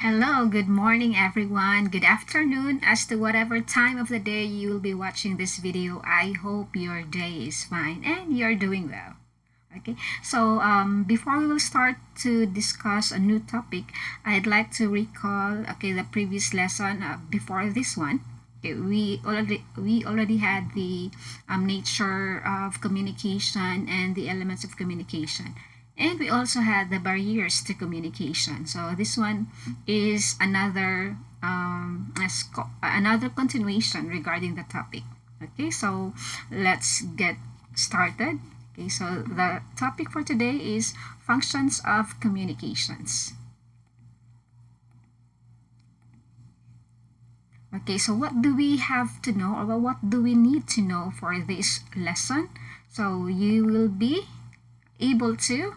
Hello, good morning everyone. Good afternoon as to whatever time of the day you will be watching this video. I hope your day is fine and you're doing well. Okay, so before we will start to discuss a new topic, I'd like to recall the previous lesson before this one. Okay, we already had the nature of communication and the elements of communication. And we also had the barriers to communication. So this one is another continuation regarding the topic. Okay, so let's get started. Okay, so the topic for today is functions of communications. Okay, so what do we have to know, or what do we need to know for this lesson? So you will be able to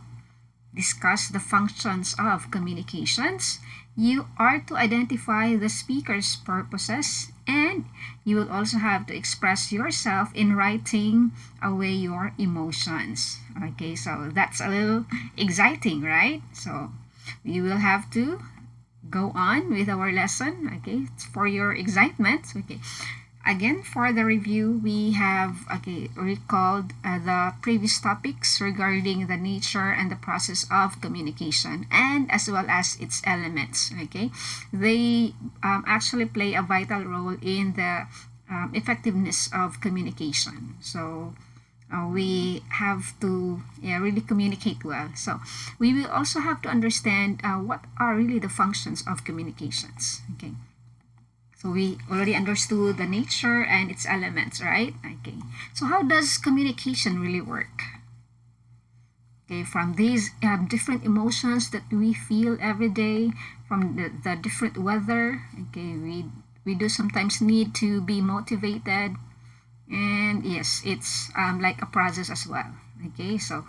discuss the functions of communications. You are to identify the speaker's purposes, and you will also have to express yourself in writing away your emotions. Okay, so that's a little exciting, right? So we will have to go on with our lesson. Okay, it's for your excitement. Okay, again, for the review, we have recalled the previous topics regarding the nature and the process of communication, and as well as its elements. Okay, they actually play a vital role in the effectiveness of communication. So we have to really communicate well. So we will also have to understand what are really the functions of communications. Okay. So we already understood the nature and its elements, right? Okay. So how does communication really work? Okay, from these different emotions that we feel every day, from the different weather, okay, we do sometimes need to be motivated, and yes, it's like a process as well. Okay, so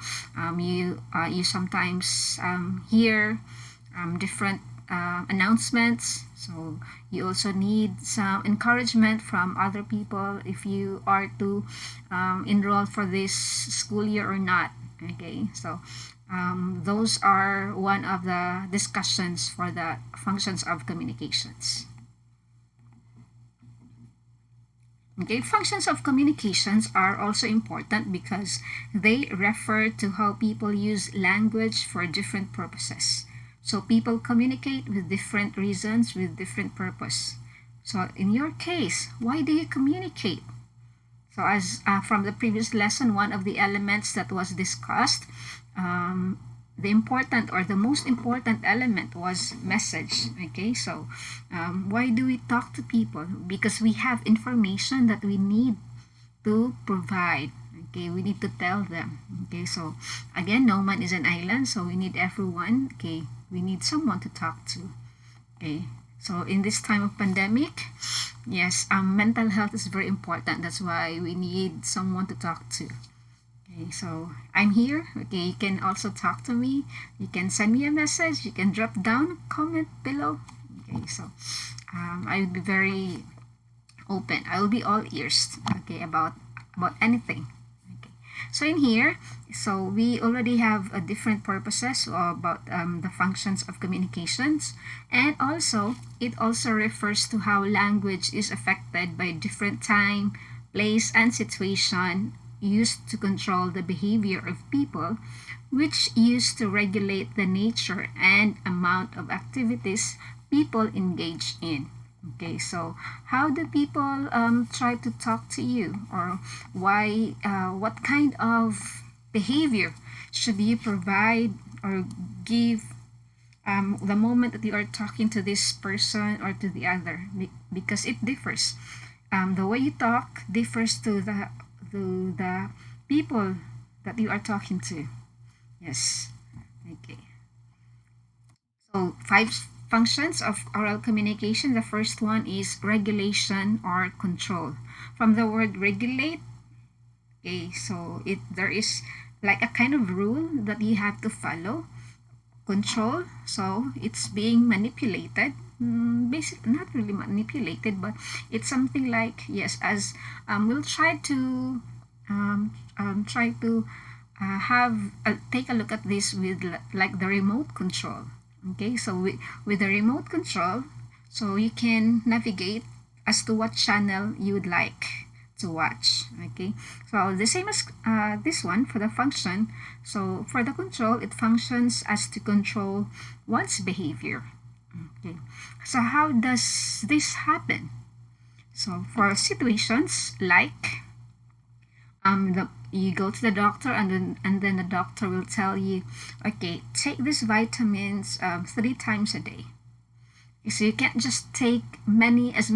you sometimes hear different announcements. So you also need some encouragement from other people if you are to enroll for this school year or not. Okay, so those are one of the discussions for the functions of communications. Okay, functions of communications are also important because they refer to how people use language for different purposes. So people communicate with different reasons, with different purpose. So in your case, why do you communicate? So as from the previous lesson, one of the elements that was discussed, the important or the most important element was message. Okay, so why do we talk to people? Because we have information that we need to provide. Okay, we need to tell them. Okay, so again, no man is an island, so we need everyone. Okay, we need someone to talk to. Okay, so in this time of pandemic, yes, mental health is very important. That's why we need someone to talk to. Okay, so I'm here. Okay, you can also talk to me. You can send me a message. You can drop down a comment below. Okay, so I will be very open. I will be all ears. Okay, about anything. Okay, so in here, so we already have a different purposes about the functions of communications, and also it also refers to how language is affected by different time, place, and situation used to control the behavior of people, which used to regulate the nature and amount of activities people engage in. Okay, so how do people try to talk to you, or why? What kind of behavior should you provide or give the moment that you are talking to this person or to the other? Because it differs. The way you talk differs to the people that you are talking to. Yes. Okay. So five functions of oral communication. The first one is regulation or control. From the word regulate, okay, so there is like a kind of rule that you have to follow. Control, so it's being manipulated. Basically, not really manipulated, but it's something like, yes, as we'll try to have take a look at this with like the remote control. Okay, so with the remote control, so you can navigate as to what channel you would like to watch. Okay, so the same as this one for the function. So for the control, it functions as to control one's behavior. Okay, so how does this happen? So for situations like you go to the doctor, and then the doctor will tell you, okay, take these vitamins 3 times a day. So you can't just take many as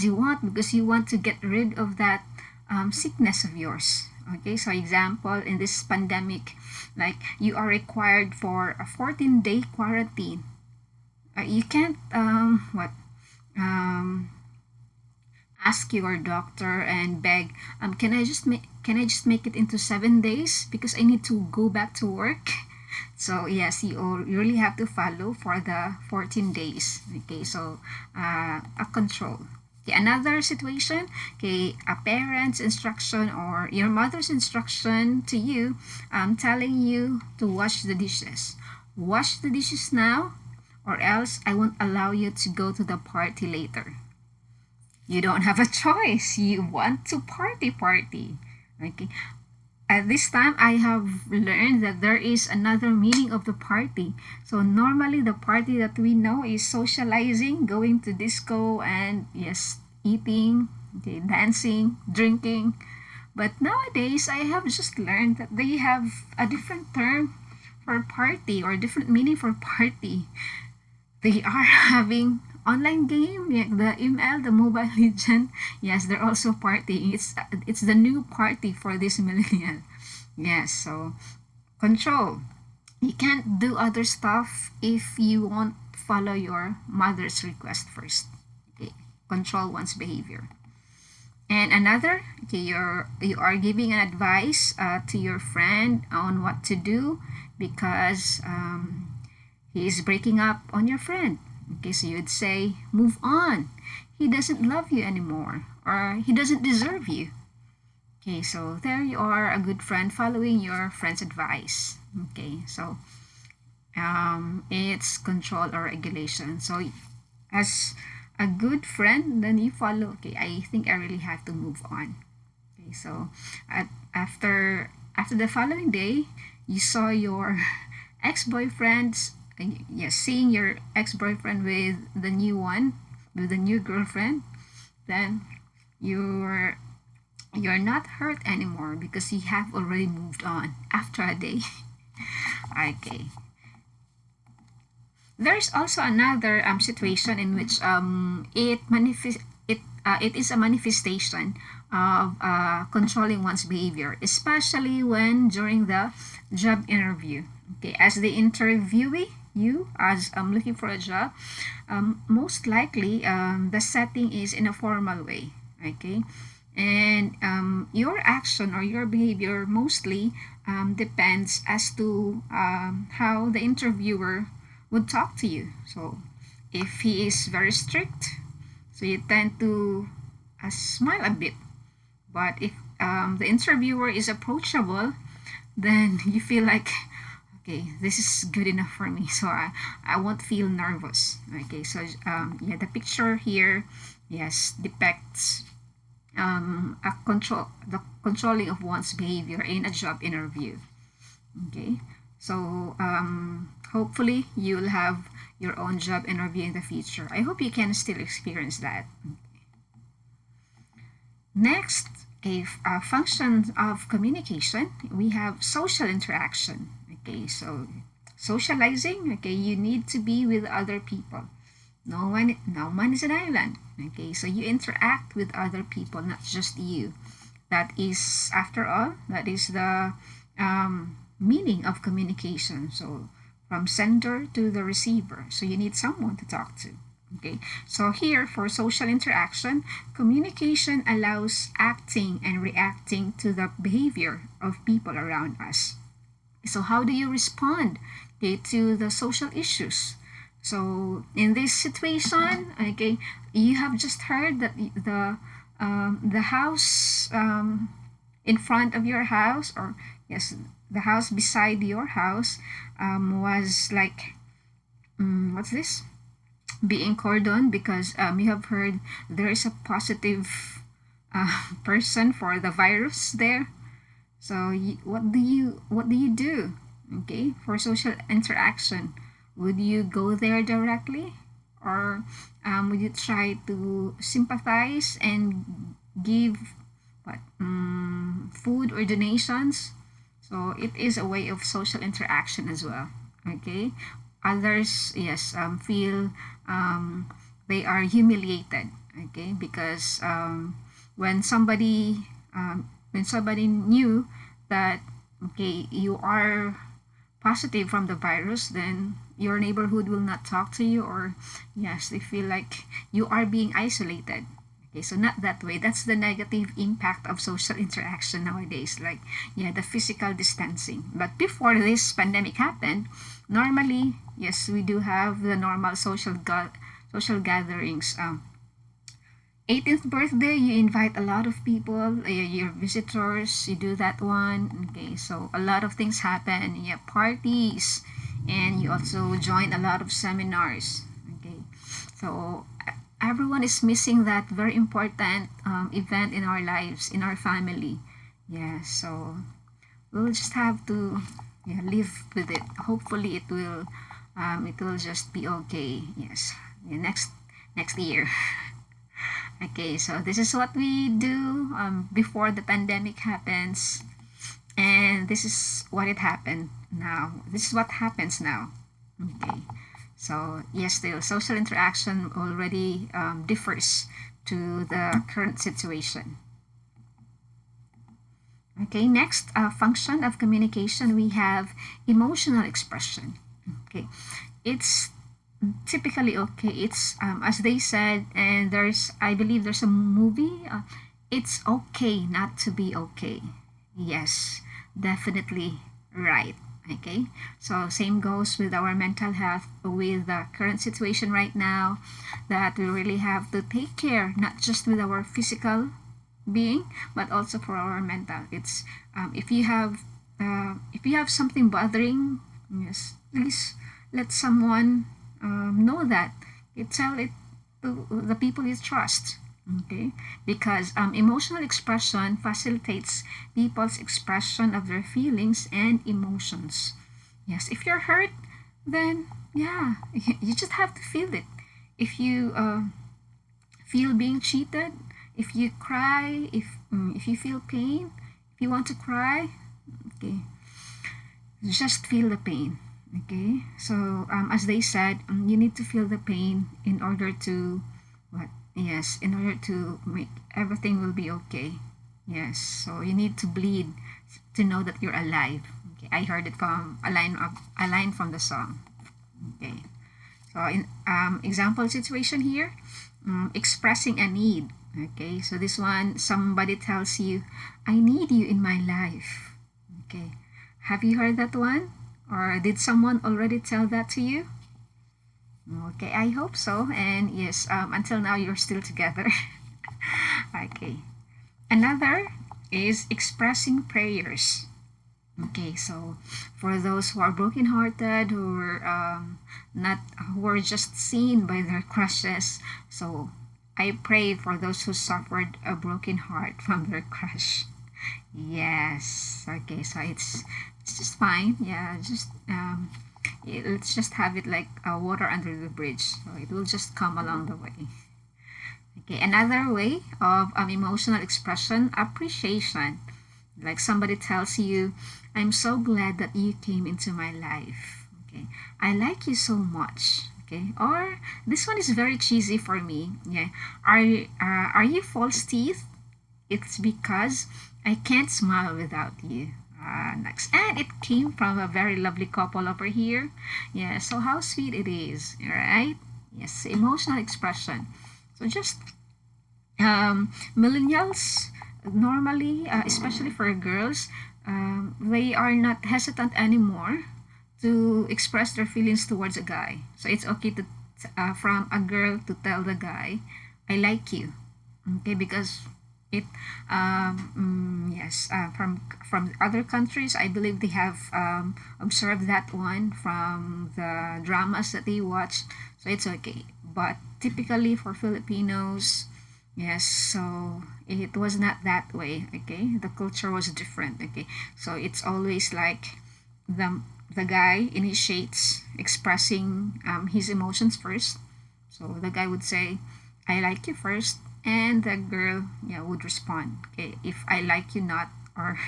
you want, because you want to get rid of that sickness of yours. Okay, so example, in this pandemic, like you are required for a 14-day quarantine. You can't um, ask your doctor and beg, can I just make it into 7 days because I need to go back to work. So yes, you really have to follow for the 14 days. Okay, so a control. Okay, another situation, okay, a parent's instruction or your mother's instruction to you, telling you to wash the dishes. Wash the dishes now, or else I won't allow you to go to the party later. You don't have a choice. You want to party. Okay. At this time, I have learned that there is another meaning of the party. So normally the party that we know is socializing, going to disco, and yes, eating, okay, dancing, drinking. But nowadays, I have just learned that they have a different term for party or different meaning for party. They are having online game, yeah, the ML, the Mobile Legend. Yes, they're also partying. It's the new party for this millennial. Yes, so control. You can't do other stuff if you won't follow your mother's request first. Okay, control one's behavior. And another, okay, you are giving an advice to your friend on what to do because he is breaking up on your friend. Okay, so you'd say, move on. He doesn't love you anymore, or he doesn't deserve you. Okay, so there you are, a good friend following your friend's advice. Okay, so it's control or regulation. So as a good friend, then you follow. Okay, I think I really have to move on. Okay, so after the following day, you saw your ex-boyfriend's yes, seeing your ex-boyfriend with the new one, with the new girlfriend, then you're you're not hurt anymore because you have already moved on after a day. Okay. There's also another situation in which it is a manifestation of controlling one's behavior, especially when during the job interview. Okay, as the interviewee, you as looking for a job, most likely the setting is in a formal way. Okay, and your action or your behavior mostly depends as to how the interviewer would talk to you. So if he is very strict, so you tend to smile a bit. But if the interviewer is approachable, then you feel like, okay, this is good enough for me. So I won't feel nervous. Okay, so yeah, the picture here, yes, depicts the controlling of one's behavior in a job interview. Okay, so hopefully you'll have your own job interview in the future. I hope you can still experience that. Next, a function of communication, we have social interaction. Okay, so socializing, okay, you need to be with other people. No one is an island. Okay, so you interact with other people, not just you. That is, after all, that is the meaning of communication. So from sender to the receiver. So you need someone to talk to. Okay, so here for social interaction, communication allows acting and reacting to the behavior of people around us. So how do you respond, okay, to the social issues? So in this situation, okay, you have just heard that the house in front of your house, or yes, the house beside your house was like what's this? Being cordoned because you have heard there is a positive person for the virus there. So what do you do? Okay, for social interaction, would you go there directly, or would you try to sympathize and give what food or donations? So it is a way of social interaction as well. Okay, others, yes, feel they are humiliated. Okay, because when somebody knew that, okay, you are positive from the virus, then your neighborhood will not talk to you, or yes, they feel like you are being isolated. Okay, so not that way. That's the negative impact of social interaction nowadays, like, yeah, the physical distancing. But before this pandemic happened, normally, yes, we do have the normal social gatherings. 18th birthday, you invite a lot of people, your visitors, you do that one. Okay, so a lot of things happen. You have parties, and you also join a lot of seminars. Okay, so everyone is missing that very important event in our lives, in our family. Yeah, so we'll just have to, yeah, live with it. Hopefully it will just be okay. Yes, yeah, next year. Okay, so this is what we do before the pandemic happens, and this is what it happened now. This is what happens now. Okay, so yes, the social interaction already differs to the current situation. Okay, next function of communication, we have emotional expression. Okay, it's typically okay. It's as they said, and I believe there's a movie. It's okay not to be okay. Yes, definitely right. Okay, so same goes with our mental health, with the current situation right now, that we really have to take care, not just with our physical being, but also for our mental. It's if you have something bothering, yes, please let someone know that. You tell it to the people you trust. Okay, because emotional expression facilitates people's expression of their feelings and emotions. Yes, if you're hurt, then yeah, you just have to feel it. If you feel being cheated, if you cry, if you feel pain, if you want to cry, okay, just feel the pain. Okay, so as they said, you need to feel the pain in order to what? Yes, in order to make everything will be okay. Yes, so you need to bleed to know that you're alive. Okay, I heard it from a line from the song. Okay, so in example situation here, expressing a need. Okay, so this one, somebody tells you, I need you in my life. Okay, have you heard that one? Or did someone already tell that to you? Okay, I hope so. And yes, until now, you're still together. Okay. Another is expressing prayers. Okay, so for those who are brokenhearted, who are not, who are just seen by their crushes, so I pray for those who suffered a broken heart from their crush. Yes. Okay, so it's just fine. Yeah, just let's just have it like water under the bridge. So it will just come along the way. Okay, another way of emotional expression, appreciation. Like somebody tells you, I'm so glad that you came into my life. Okay, I like you so much. Okay, or this one is very cheesy for me. Yeah, are you false teeth? It's because I can't smile without you. Next, and it came from a very lovely couple over here. Yeah, so how sweet it is, right? Yes, emotional expression. So just millennials normally, especially for girls, they are not hesitant anymore to express their feelings towards a guy. So it's okay to from a girl to tell the guy, I like you. Okay, because it yes, from other countries. I believe they have observed that one from the dramas that they watch, so it's okay. But typically for Filipinos, yes, so it was not that way. Okay, the culture was different. Okay, so it's always like the the guy initiates expressing his emotions first. So the guy would say, "I like you first," and the girl, yeah, would respond, "Okay, if I like you not," or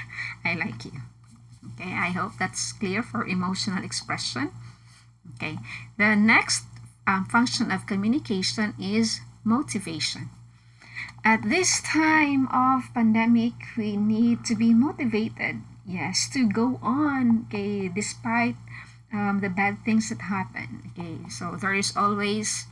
"I like you." Okay, I hope that's clear for emotional expression. Okay, the next function of communication is motivation. At this time of pandemic, we need to be motivated, yes, to go on, okay, despite the bad things that happen. Okay, so there is always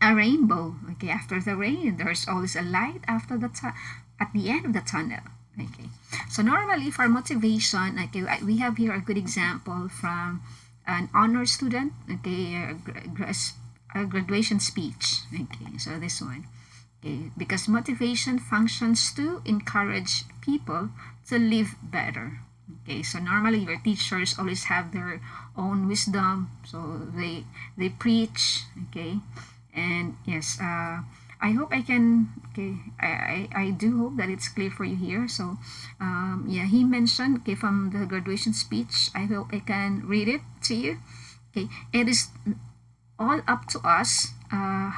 a rainbow. Okay, after the rain, there's always a light after at the end of the tunnel. Okay, so normally for motivation, okay, we have here a good example from an honor student. Okay, a graduation speech. Okay, so this one. Okay, because motivation functions to encourage people to live better. Okay, so normally your teachers always have their own wisdom, so they preach. Okay, and yes, I hope I can. Okay, I do hope that it's clear for you here. So, yeah, he mentioned, okay, from the graduation speech. I hope I can read it to you. Okay, it is all up to us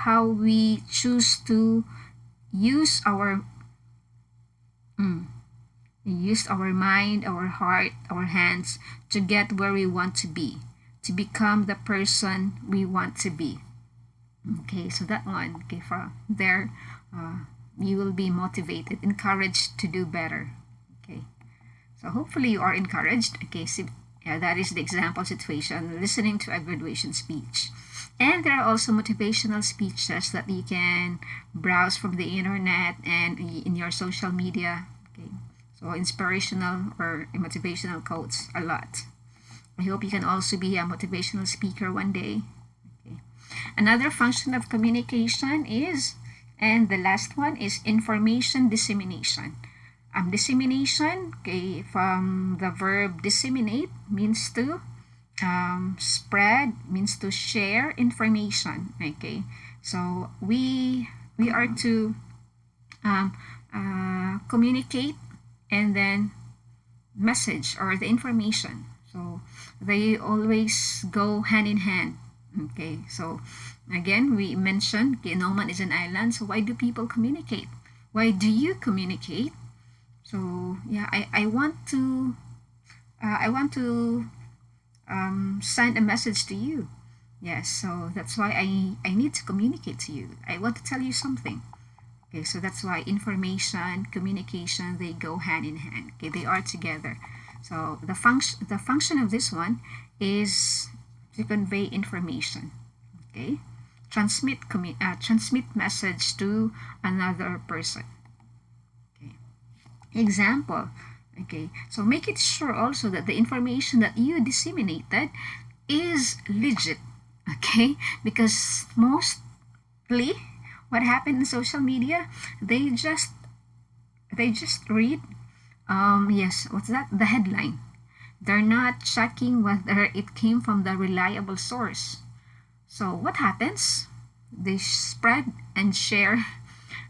how we choose to use our mm, use our mind, our heart, our hands to get where we want to be, to become the person we want to be. Okay, so that one, okay, from there, you will be motivated, encouraged to do better. Okay, so hopefully you are encouraged. Okay, so yeah, that is the example situation, listening to a graduation speech. And there are also motivational speeches that you can browse from the internet and in your social media. Okay, so inspirational or motivational quotes a lot. I hope you can also be a motivational speaker one day. Okay. Another function of communication is, and the last one is information dissemination. Dissemination, okay, from the verb disseminate means to spread, means to share information. Okay, so we are to communicate and then message or the information. So they always go hand in hand. Okay, so again, we mentioned, okay, no man is an island. So why do people communicate? Why do you communicate? So yeah, I want to send a message to you. Yes, so that's why I need to communicate to you. I want to tell you something. Okay, so that's why information, communication, they go hand in hand. Okay, they are together. So the function of this one is to convey information. Okay, transmit message to another person. Okay, example. Okay, so make it sure also that the information that you disseminated is legit. Okay, because mostly what happened in social media, they just read yes, what's that, the headline. They're not checking whether it came from the reliable source. So what happens? They spread and share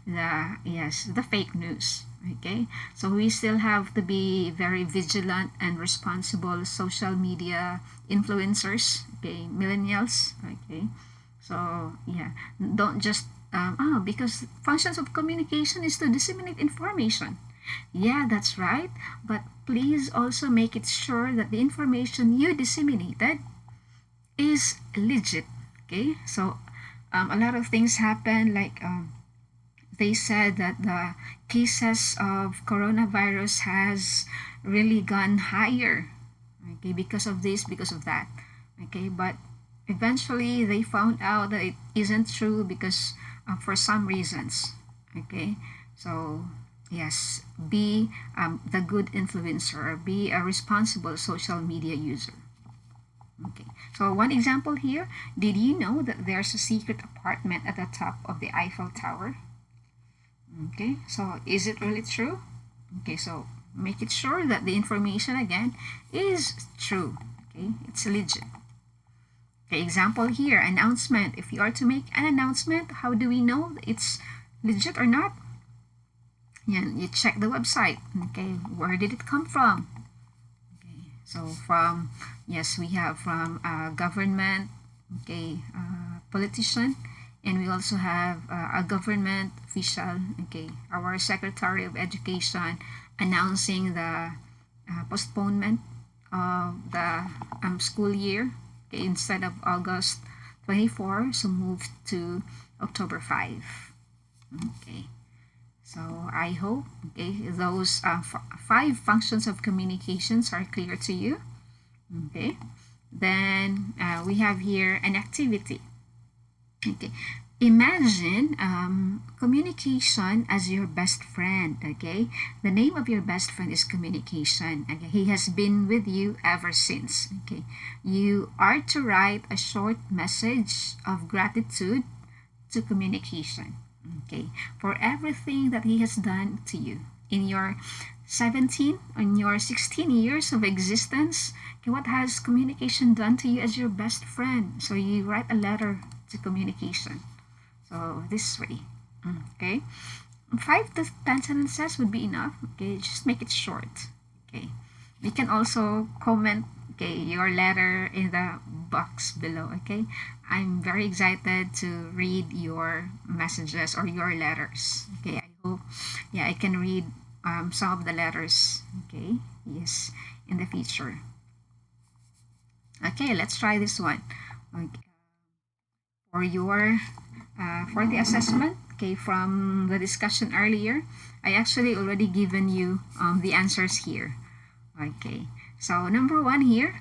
the fake news. Okay, so we still have to be very vigilant and responsible social media influencers. Okay, millennials. Okay, so yeah, don't just because functions of communication is to disseminate information. Yeah, that's right, but please also make it sure that the information you disseminated is legit. Okay, so a lot of things happen, like they said that the cases of coronavirus has really gone higher. Okay, because of this, because of that. Okay, but eventually they found out that it isn't true because for some reasons. Okay, so yes, be the good influencer, be a responsible social media user. Okay, so one example here, did you know that there's a secret apartment at the top of the Eiffel Tower? Okay, so is it really true? Okay, so make it sure that the information again is true. Okay, it's legit. Okay, example here, announcement. If you are to make an announcement, how do we know it's legit or not? You check the website. Okay, where did it come from? Okay, so from, yes, we have from government, okay, politician, and we also have a government official, okay, our Secretary of Education announcing the postponement of the school year, okay, instead of August 24, so moved to October 5. Okay, so I hope, okay, those five functions of communications are clear to you. Okay, then we have here an activity. Okay, imagine communication as your best friend. Okay, the name of your best friend is communication. Okay, he has been with you ever since. Okay, you are to write a short message of gratitude to communication. Okay, for everything that he has done to you in your 17 in your 16 years of existence. Okay, what has communication done to you as your best friend? So you write a letter to communication. So this way. Okay, 5 to 10 sentences would be enough. Okay, just make it short. Okay, you can also comment, okay, your letter in the box below. Okay, I'm very excited to read your messages or your letters. Okay, I hope, yeah, I can read some of the letters. Okay, yes, in the future. Okay, let's try this one. Okay, for your for the assessment, okay, from the discussion earlier, I actually already given you the answers here. Okay, so number one here,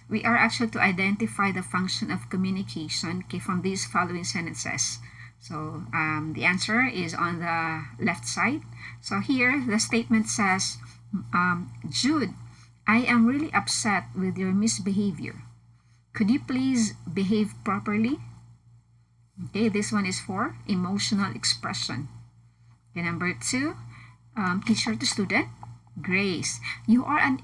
we are actually to identify the function of communication, okay, from these following sentences. So the answer is on the left side. So here the statement says, Jude, I am really upset with your misbehavior. Could you please behave properly? Okay, this one is for emotional expression. Okay, number two, teacher to student. Grace, you are an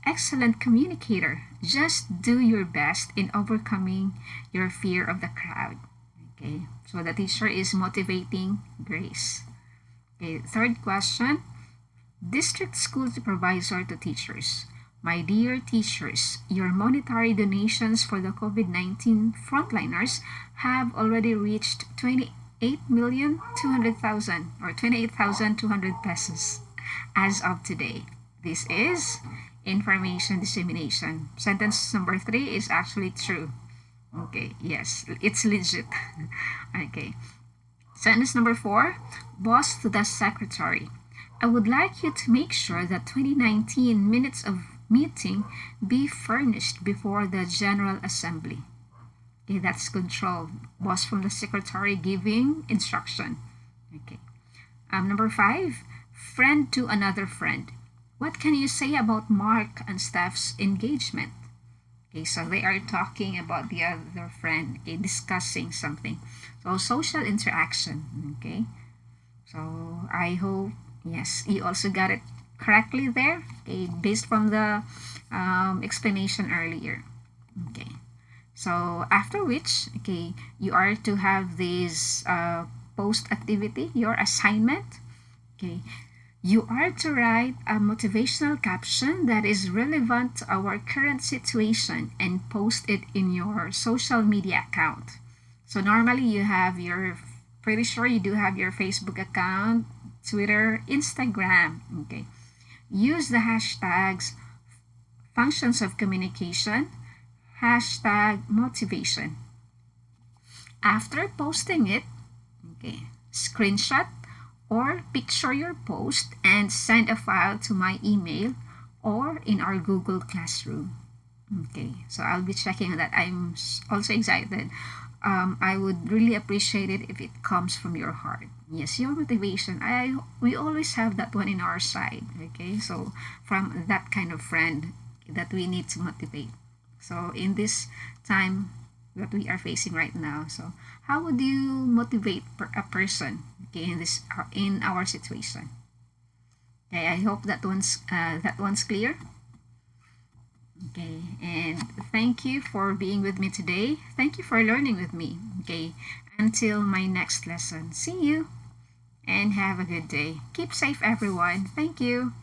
excellent communicator. Just do your best in overcoming your fear of the crowd. Okay, so the teacher is motivating Grace. Okay, third question, district school supervisor to teachers. My dear teachers, your monetary donations for the COVID-19 frontliners have already reached 28,200,000 or 28,200 pesos as of today. This is information dissemination. Sentence number 3 is actually true. Okay, yes, it's legit. Okay. Sentence number 4, boss to the secretary. I would like you to make sure that 2019 minutes of meeting be furnished before the General Assembly. Okay, that's control. Boss from the secretary giving instruction. Okay. Number 5, friend to another friend. What can you say about Mark and Steph's engagement? Okay, so they are talking about the other friend, okay, discussing something. So social interaction, okay. So I hope, yes, you also got it correctly there, okay, based from the explanation earlier. Okay, so after which, okay, you are to have this post activity, your assignment. Okay, you are to write a motivational caption that is relevant to our current situation and post it in your social media account. So normally you have your, pretty sure you do have your Facebook account, Twitter, Instagram. Okay, use the hashtags functions of communication, hashtag motivation. After posting it, okay, screenshot or picture your post and send a file to my email or in our Google Classroom. Okay, so I'll be checking that. I'm also excited. I would really appreciate it if it comes from your heart. Yes, your motivation. We always have that one in our side. Okay, so from that kind of friend that we need to motivate. So in this time, that we are facing right now. So how would you motivate a person, okay, in this in our situation? Okay, I hope that one's clear. Okay, and thank you for being with me today. Thank you for learning with me. Okay, until my next lesson. See you and have a good day. Keep safe, everyone. Thank you.